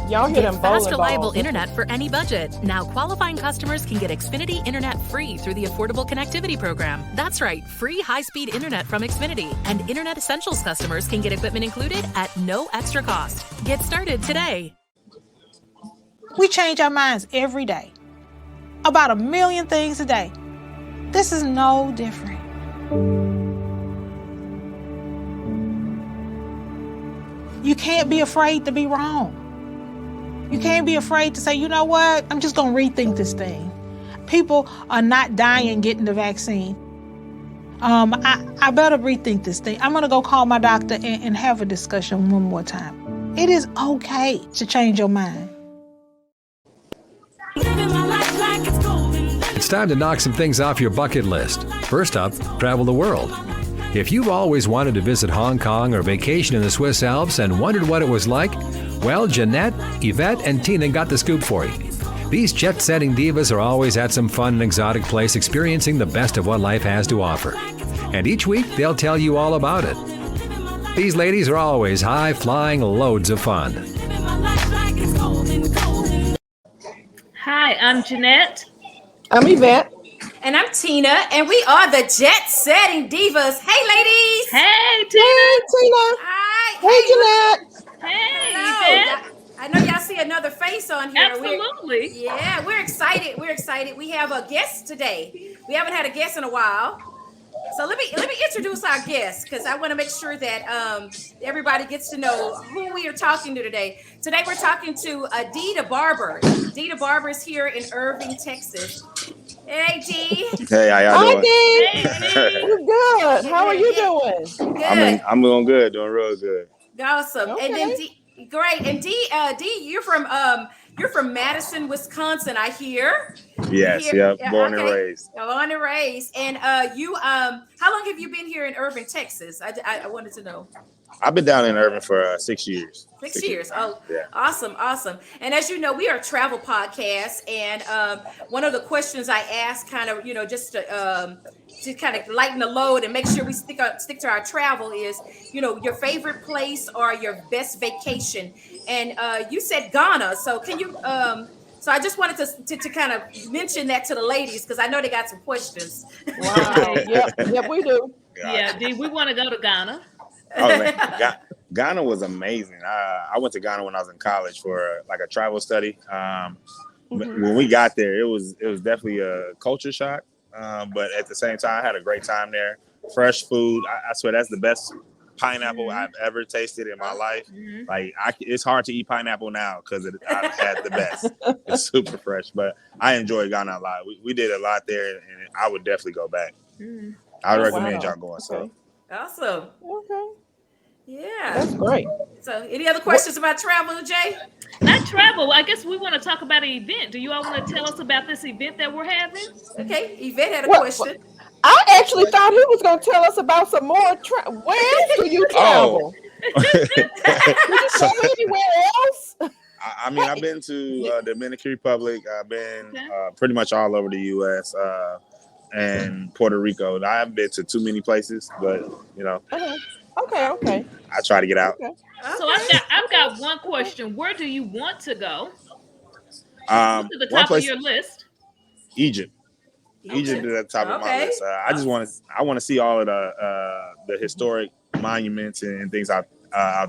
Y'all hear them bowling Fast, reliable balls. internet for any budget. Now qualifying customers can get Xfinity internet free through the Affordable Connectivity Program. That's right, free high-speed internet from Xfinity. And Internet Essentials customers can get equipment included at no extra cost. Get started today. We change our minds every day. About 1 million things a day. This is no different. You can't be afraid to be wrong. You can't be afraid to say, you know what, I'm just going to rethink this thing. People are not dying getting the vaccine. I better rethink this thing. I'm going to go call my doctor and have a discussion one more time. It is okay to change your mind. It's time to knock some things off your bucket list. First up, travel the world. If you've always wanted to visit Hong Kong or vacation in the Swiss Alps and wondered what it was like, well, Jeanette, Yvette, and Tina got the scoop for you. These JET Setting Divas are always at some fun and exotic place experiencing the best of what life has to offer. And each week, they'll tell you all about it. These ladies are always high-flying loads of fun. Hi, I'm Jeanette. I'm Yvette. And I'm Tina, and we are the JET Setting Divas. Hey, ladies. Hey, Tina. Hey, Tina. Hi. Hey, Jeanette. Hey, Hello. Yvette. I know y'all see another face on here. Absolutely. We're excited. We're excited. We have a guest today. We haven't had a guest in a while. So let me introduce our guest, because I want to make sure that everybody gets to know who we are talking to today. Today we're talking to Dee Barber. Dee Barber is here in Irving, Texas. Hey, Dee. Hey, how y'all doing? Hey, We're good. How are you doing? Good. I'm doing good, doing real good. Awesome. Okay. And then great. And Dee, you're from Madison, Wisconsin, I hear. Yes, born and raised. Born and raised. And you how long have you been here in Irving, Texas? I wanted to know. I've been down in Irving for 6 years. 6 years. Oh, yeah. Awesome. And as you know, we are a travel podcast. And one of the questions I ask, kind of, just to kind of lighten the load and make sure we stick to our travel is, your favorite place or your best vacation. And you said Ghana. So can you, so I just wanted to kind of mention that to the ladies, because I know they got some questions. Wow. Yep, we do. Yeah, Dee, we want to go to Ghana. Oh, man. Ghana was amazing. I went to Ghana when I was in college for like a travel study. When we got there, it was definitely a culture shock. But at the same time, I had a great time there. Fresh food. I swear that's the best pineapple I've ever tasted in my life. Like it's hard to eat pineapple now because I've had the best. It's super fresh, but I enjoyed Ghana a lot. We did a lot there, and I would definitely go back. I would recommend y'all going. So Awesome. Okay. Yeah. That's great. So any other questions about travel, Jay? Not travel. I guess we want to talk about an event. Do you all want to tell us about this event that we're having? Okay. Yvette had a question. I actually thought he was going to tell us about some more. Where do you travel? Did you go anywhere else? I mean, I've been to the Dominican Republic. I've been pretty much all over the U.S. And Puerto Rico. I haven't been to too many places, but Okay. I try to get out. Okay. So I've got one question. Where do you want to go? To the top of your list. Egypt is at the top of my list. I want to see all of the historic monuments and things out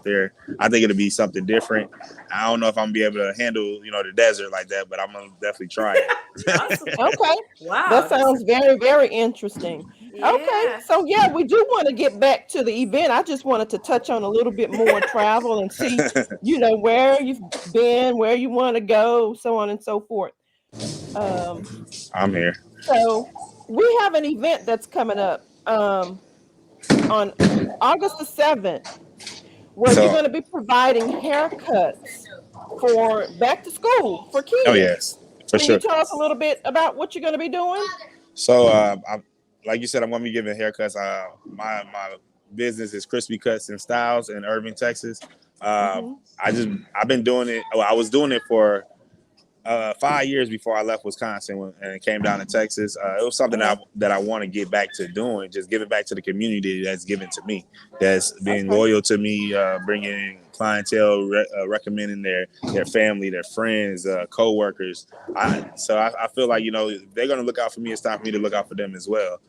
there. I think it'll be something different. I don't know if I'm gonna be able to handle the desert like that, but I'm gonna definitely try it. Awesome. Okay. Wow. That sounds very, very interesting. Yeah. Okay. So we do want to get back to the event. I just wanted to touch on a little bit more travel and see, where you've been, where you want to go, so on and so forth. I'm here. So we have an event that's coming up on August the 7th, where you're going to be providing haircuts for back to school for kids. Oh yes, for Can sure. you tell us a little bit about what you're going to be doing? So like you said, I'm going to be giving haircuts. My business is Crispy Cuts and Styles in Irving, Texas. I've been doing it. I was doing it for 5 years before I left Wisconsin and came down to Texas. It was something that I want to get back to doing, just give it back to the community that's given to me, that's being loyal to me, bringing in clientele, recommending their family, their friends, co-workers. So I feel like, they're going to look out for me. It's time for me to look out for them as well.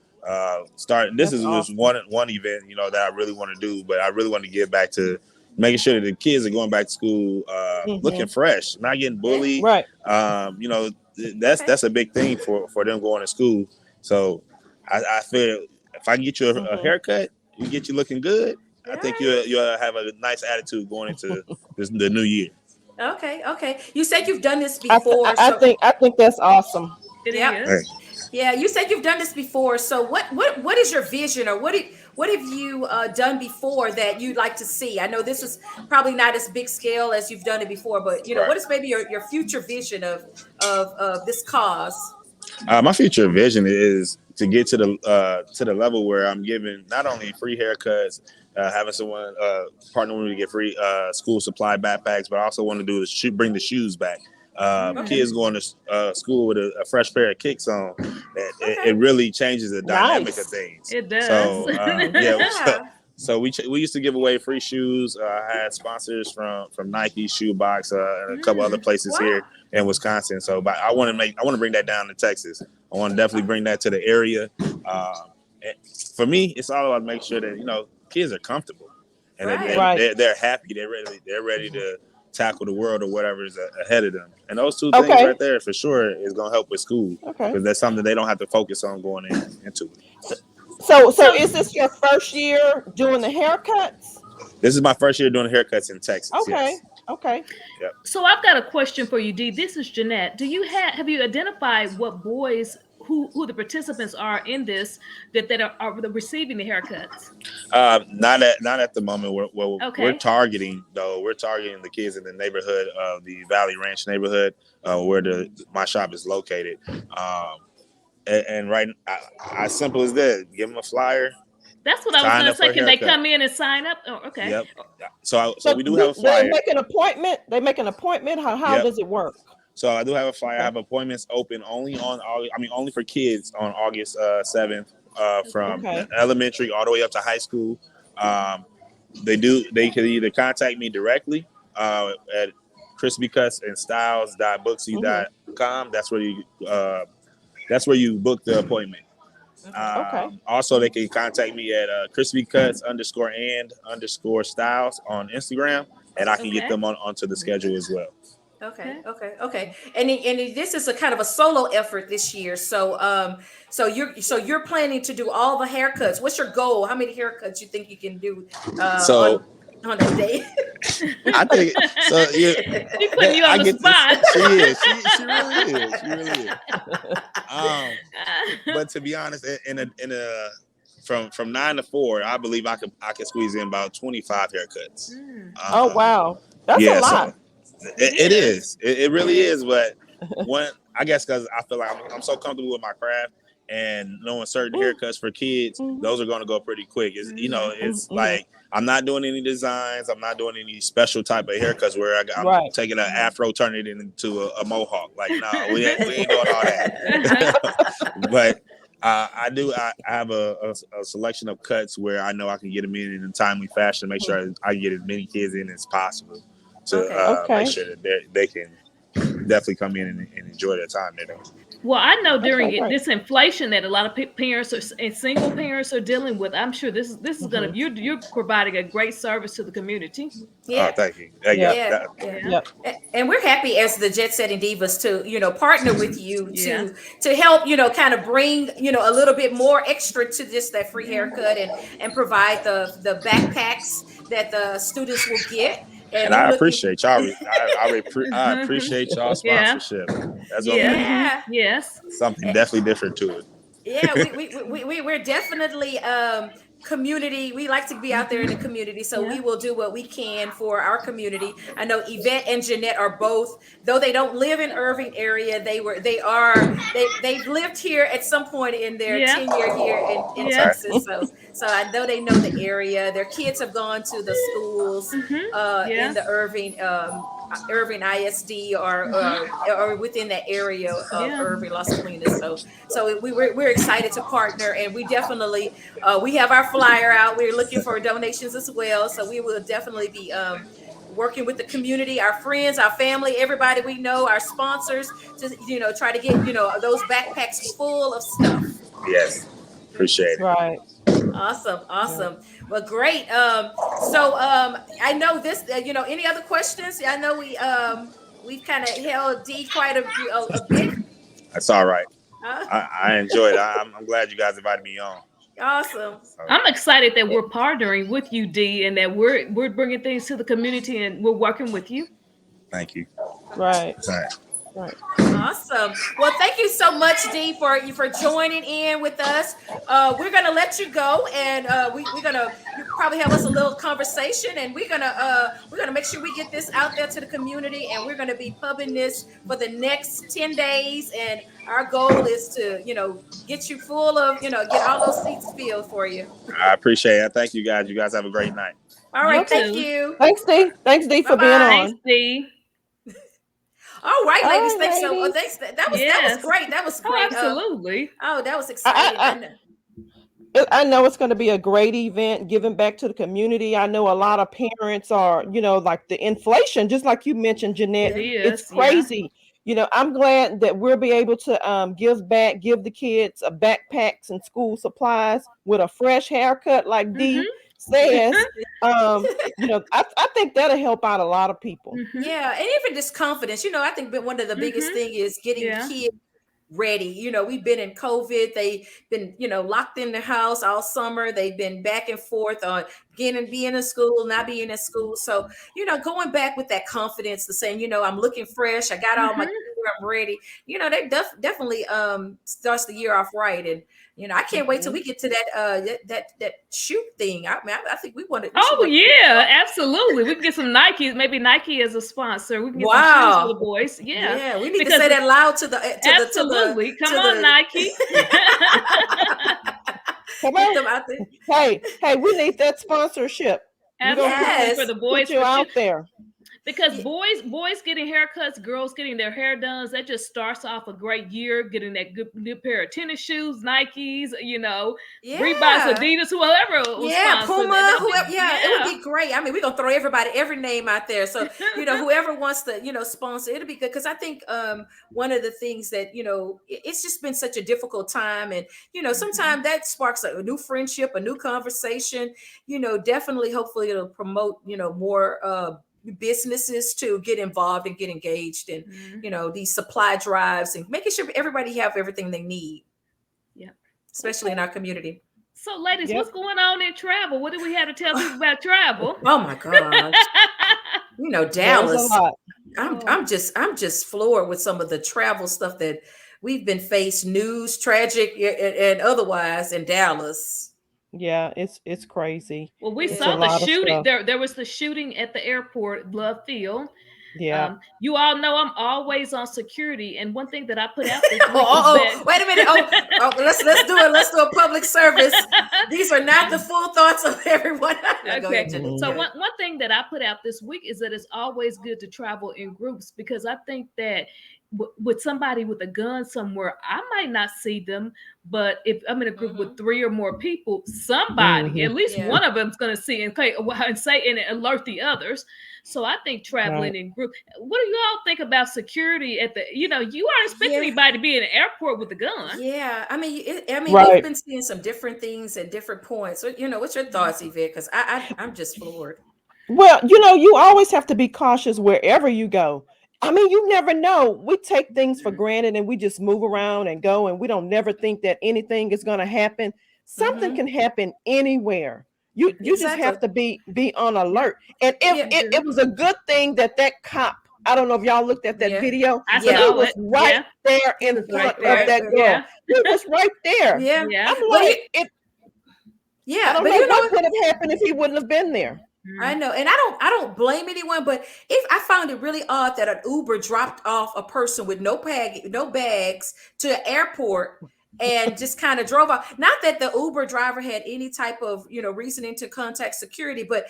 This is just one event, that I really want to do, but I really want to get back to making sure that the kids are going back to school looking fresh, not getting bullied. Right. That's a big thing for them going to school. So I feel if I can get you a haircut, you get you looking good, I think you'll have a nice attitude going into the new year. Okay. You said you've done this before. I think that's awesome. It is. Yeah, you said you've done this before. So what is your vision, or what have you done before that you'd like to see? I know this is probably not as big scale as you've done it before, but what is maybe your future vision of this cause? My future vision is to get to the level where I'm giving not only free haircuts, having someone partner with me to get free school supply backpacks, but I also want to do bring the shoes back. Kids going to school with a fresh pair of kicks on, it really changes the dynamic of things. It does. So so we used to give away free shoes. I had sponsors from Nike, Shoebox, and a couple other places here in Wisconsin. So, but I want to bring that down to Texas. I want to definitely bring that to the area. For me, it's all about making sure that kids are comfortable and they're happy. They're ready to tackle the world or whatever is ahead of them. And those two things right there for sure is going to help with school, because that's something they don't have to focus on going into it. So is this your first year doing the haircuts? This is my first year doing haircuts in Texas. Okay. Yes. Okay. Yep. So I've got a question for you, Dee. This is Jeanette. Have you identified what boys who the participants are in this that are receiving the haircuts? Not at the moment. We're targeting the kids in the neighborhood of the Valley Ranch neighborhood, where my shop is located. And right, as simple as that, give them a flyer. That's what I was going to say. Can they come in and sign up? Oh, okay. Yep. So we do have a flyer. They make an appointment. How does it work? So I do have a flyer. I have appointments open only for kids on August 7th, from elementary all the way up to high school. They can either contact me directly at crispycutsandstyles.booksy.com. That's where you book the appointment. Also, they can contact me at crispycuts_and_styles on Instagram, and I can get them onto the schedule as well. Okay. And this is a kind of a solo effort this year. So you're planning to do all the haircuts. What's your goal? How many haircuts you think you can do on that day? I think so. She's putting you on the spot. She really is. But to be honest, from 9 to 4, I believe I can squeeze in about 25 haircuts. Oh wow, that's a lot. So it is. It really is. But I guess because I feel like I'm so comfortable with my craft and knowing certain haircuts for kids, those are going to go pretty quick. It's like I'm not doing any designs. I'm not doing any special type of haircuts where I'm taking an afro, turning it into a mohawk. Like, no, we ain't doing all that. But I have a selection of cuts where I know I can get them in a timely fashion, make sure I get as many kids in as possible to make sure that they can definitely come in and enjoy their time there. Well, I know during this inflation that a lot of parents and single parents are dealing with, I'm sure this is gonna you're providing a great service to the community. Yeah. Oh, thank you. And we're happy as the JET Setting Divas to partner with you to help kind of bring a little bit more extra to that free haircut and provide the backpacks that the students will get. And I appreciate y'all. I appreciate y'all sponsorship. That's something definitely different to it. Yeah, we're definitely community. We like to be out there in the community, so we will do what we can for our community. I know Yvette and Jeanette are both, though they don't live in Irving area, they've lived here at some point in their tenure here in Texas. So I know they know the area. Their kids have gone to the schools in the Irving Irving ISD or within that area of Yeah. Irving, Las Colinas. So we're excited to partner, and we definitely we have our flyer out. We're looking for donations as well. So we will definitely be working with the community, our friends, our family, everybody we know, our sponsors, to try to get those backpacks full of stuff. Yes, appreciate it. Right. Awesome. Well, great. So I know this. Any other questions? I know we've kind of held D quite a bit. That's all right. Uh, I enjoyed it. I'm glad you guys invited me on. awesome. So, I'm excited that we're partnering with you, D, and that we're bringing things to the community and we're working with you. thank you. Right. All right. Right. Awesome. Well, thank you so much, Dee, for joining in with us. We're gonna let you go, and we're gonna probably have us a little conversation, and we're gonna make sure we get this out there to the community, and we're gonna be pubbing this for the next 10 days. And our goal is to get you full of get all those seats filled for you. I appreciate it. Thank you guys. You guys have a great night. All right, You thank too. you. Thanks, Dee. Thanks, Dee, for being Bye-bye. on. Thanks, D. All right, All ladies. right, Thanks so. ladies. Thanks. That was Yes. great. That was Oh, great. absolutely. That was exciting. I know it's going to be a great event, giving back to the community. I know a lot of parents are, like the inflation, just like you mentioned, Jeanette. It It's is, yeah. crazy. I'm glad that we'll be able to give back, give the kids backpacks and school supplies with a fresh haircut, like Dee says. I think that'll help out a lot of people. Yeah, and even just confidence. I think one of the biggest thing is getting Yeah. kids ready. We've been in COVID. They've been, locked in the house all summer. They've been back and forth on being in school, not being in school. So, going back with that confidence, the saying, I'm looking fresh. I got all my gear, I'm ready. They definitely starts the year off right. And I can't wait till we get to that shoot thing. I think we want to. Oh yeah, absolutely. We can get some Nikes. Maybe Nike as a sponsor. We can get some shoes for the boys. Yeah. Yeah, we need to say that loud to the absolutely. Come on, Nike. Come on. Hey, we need that sponsorship. Absolutely, for the boys. Put you out there. Because boys getting haircuts, girls getting their hair done, that just starts off a great year, getting that good pair of tennis shoes, Nikes, Reeboks, Adidas, whoever. Puma, whoever. It would be great. I mean, we're gonna throw every name out there. So whoever wants to sponsor, it'll be good. Because I think one of the things that it's just been such a difficult time, and sometimes that sparks a new friendship, a new conversation. Definitely, hopefully, it'll promote more businesses to get involved and get engaged in these supply drives and making sure everybody have everything they need, especially in our community. So ladies, what's going on in travel? What do we have to tell people about travel? Oh my gosh. Dallas, I'm just floored with some of the travel stuff that we've been faced, news, tragic and otherwise, in Dallas. Yeah, it's crazy. Well, we saw the shooting. There was the shooting at the airport, Love Field. Yeah. You all know I'm always on security, and one thing that I put out this week wait a minute. Let's do it. Let's do a public service. These are not the full thoughts of everyone. Okay. So one thing that I put out this week is that it's always good to travel in groups, because I think that with somebody with a gun somewhere, I might not see them, but if I'm in a group with 3 or more people, somebody, at least one of them, is going to see and say and alert the others. So I think traveling in group. What do you all think about security at the? You aren't expecting anybody to be in an airport with a gun. Yeah, I mean, we've been seeing some different things at different points. So, what's your thoughts, Yvette? Because I'm just floored. Well, you always have to be cautious wherever you go. I mean, you never know. We take things for granted and we just move around and go, and we don't never think that anything is going to happen. Something can happen anywhere. You just have to be on alert. And if it was a good thing that cop, I don't know if y'all looked at that video. I saw was right there in front of that girl. He was right there. Yeah. I'm like, I don't know what would have happened if he wouldn't have been there. I know, and I don't blame anyone, but if I found it really odd that an Uber dropped off a person with no bags to an airport, and just kind of drove off. Not that the Uber driver had any type of, reasoning to contact security, but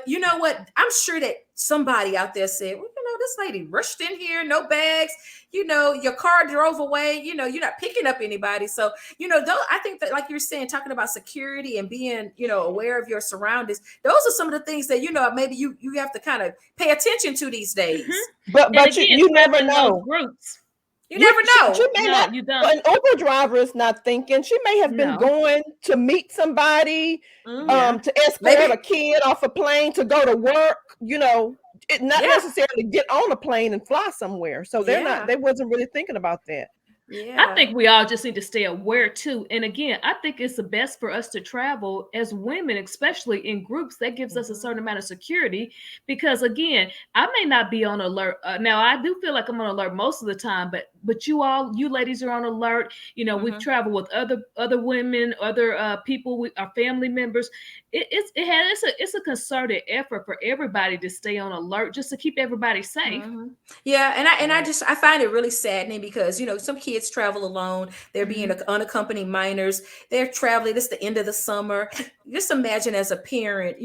you know what? I'm sure that somebody out there said, well, this lady rushed in here, no bags, your car drove away, you're not picking up anybody. So, though I think that, like you're saying, talking about security and being, aware of your surroundings, those are some of the things that, maybe you have to kind of pay attention to these days. Mm-hmm. But again, you never know. Groups. You never know. She may not. You don't. An Uber driver is not thinking. She may have been going to meet somebody, to escort a kid off a plane to go to work. Not necessarily get on a plane and fly somewhere. So they wasn't really thinking about that. Yeah. I think we all just need to stay aware too. And again, I think it's the best for us to travel as women, especially in groups. That gives us a certain amount of security, because again, I may not be on alert. Now I do feel like I'm on alert most of the time, but you ladies are on alert. We've traveled with other women, other people, our family members. It's a concerted effort for everybody to stay on alert, just to keep everybody safe. Mm-hmm. Yeah, and I find it really saddening because some kids travel alone. They're being unaccompanied minors. They're traveling. It's the end of the summer. Just imagine as a parent,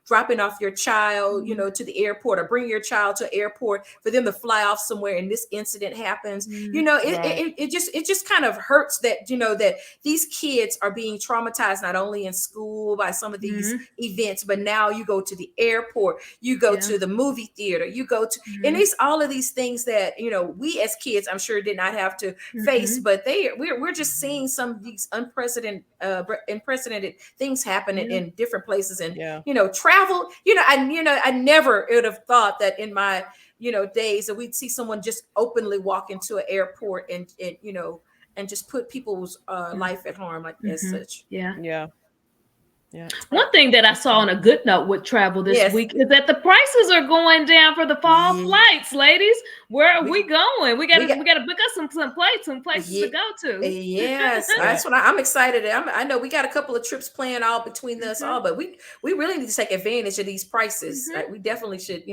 dropping off your child, to the airport, or bring your child to airport for them to fly off somewhere, and this incident happens. It just kind of hurts that that these kids are being traumatized not only in school by some of these events, but now you go to the airport, you go to the movie theater, you go to and it's all of these things that we as kids, I'm sure, did not have to face, but we're just seeing some of these unprecedented things happening in different places, and travel. I never would have thought that in my days that we'd see someone just openly walk into an airport and just put people's life at harm as such. Yeah. One thing that I saw on a good note with travel this week is that the prices are going down for the fall flights, ladies. Where are we going? We got to book us some places to go to. Yes, that's what I'm excited. I know we got a couple of trips planned all between us all, but we really need to take advantage of these prices. Right? We definitely should,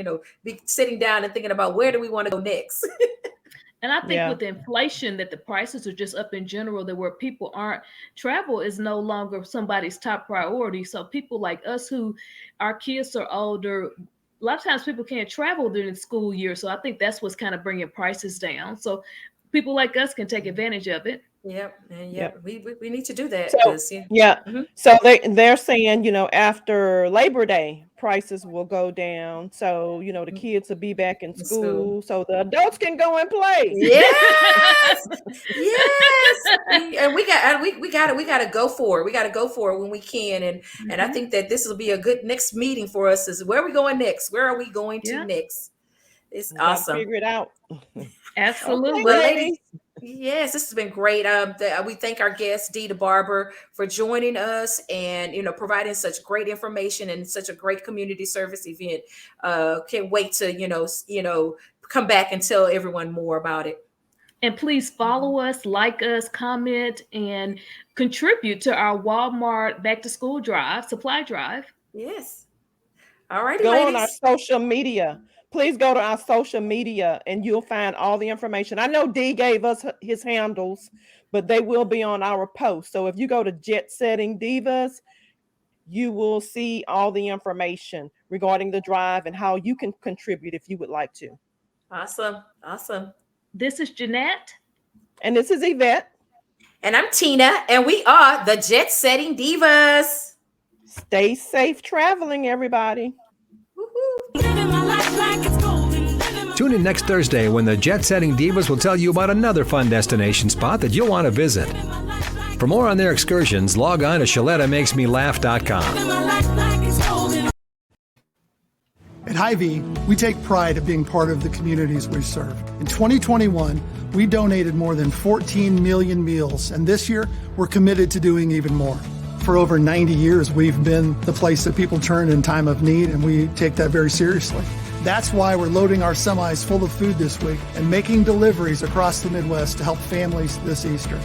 be sitting down and thinking about where do we want to go next. And I think with inflation, that the prices are just up in general, that where people travel is no longer somebody's top priority. So people like us who our kids are older, a lot of times people can't travel during the school year. So I think that's what's kind of bringing prices down. So people like us can take advantage of it. Yep. We need to do that. So, so they're saying, after Labor Day, prices will go down. So, the kids will be back in school, so the adults can go and play. Yes. And we got to go for it. We got to go for it when we can. And I think that this will be a good next meeting for us. Is where are we going next? Where are we going to next? It's awesome. Figure it out. Absolutely. Well, ladies, yes, this has been great. We thank our guest, Dee the Barber, for joining us and providing such great information and such a great community service event. Can't wait to come back and tell everyone more about it. And please follow us, like us, comment, and contribute to our Walmart Back2School Drive, Supply Drive. Yes. All righty, ladies. Go on our social media. Please go to our social media and you'll find all the information. I know Dee gave us his handles, but they will be on our post. So if you go to JET Setting Divas, you will see all the information regarding the drive and how you can contribute if you would like to. Awesome. This is Jeanette. And this is Yvette. And I'm Tina. And we are the JET Setting Divas. Stay safe traveling, everybody. Tune in next Thursday when the JET Setting Divas will tell you about another fun destination spot that you'll want to visit. For more on their excursions, log on to ShalettaMakesMeLaugh.com. At HyVee, we take pride in being part of the communities we serve. In 2021, we donated more than 14 million meals, and this year, we're committed to doing even more. For over 90 years, we've been the place that people turn in time of need, and we take that very seriously. That's why we're loading our semis full of food this week and making deliveries across the Midwest to help families this Easter.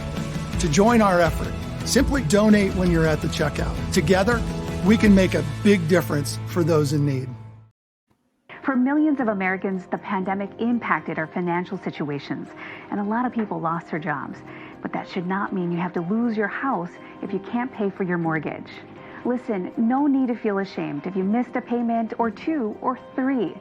To join our effort, simply donate when you're at the checkout. Together, we can make a big difference for those in need. For millions of Americans, the pandemic impacted our financial situations, and a lot of people lost their jobs. But that should not mean you have to lose your house if you can't pay for your mortgage. Listen, no need to feel ashamed if you missed a payment or 2 or 3,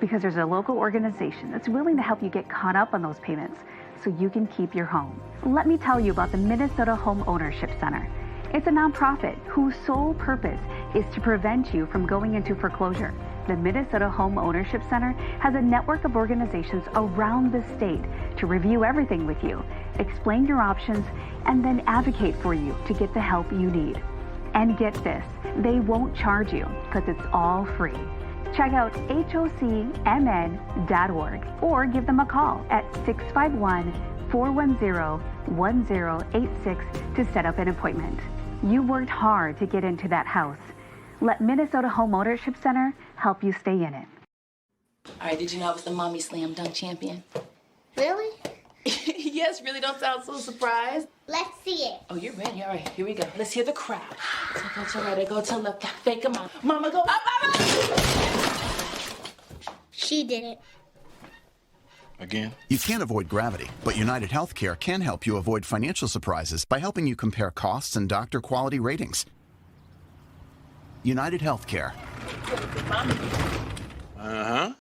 because there's a local organization that's willing to help you get caught up on those payments so you can keep your home. Let me tell you about the Minnesota Homeownership Center. It's a nonprofit whose sole purpose is to prevent you from going into foreclosure. The Minnesota Home Ownership Center has a network of organizations around the state to review everything with you, explain your options, and then advocate for you to get the help you need. And get this, they won't charge you because it's all free. Check out hocmn.org or give them a call at 651-410-1086 to set up an appointment. You worked hard to get into that house. Let Minnesota Home Ownership Center help you stay in it. All right, did you know I was the Mommy Slam Dunk Champion? Really? Yes, really, don't sound so surprised. Let's see it. Oh, you're ready. All right, here we go. Let's hear the crowd. So go to right, go to left, fake 'em out. Mama, go up, mama! She did it. Again? You can't avoid gravity, but United Healthcare can help you avoid financial surprises by helping you compare costs and doctor quality ratings. United Healthcare. Uh-huh.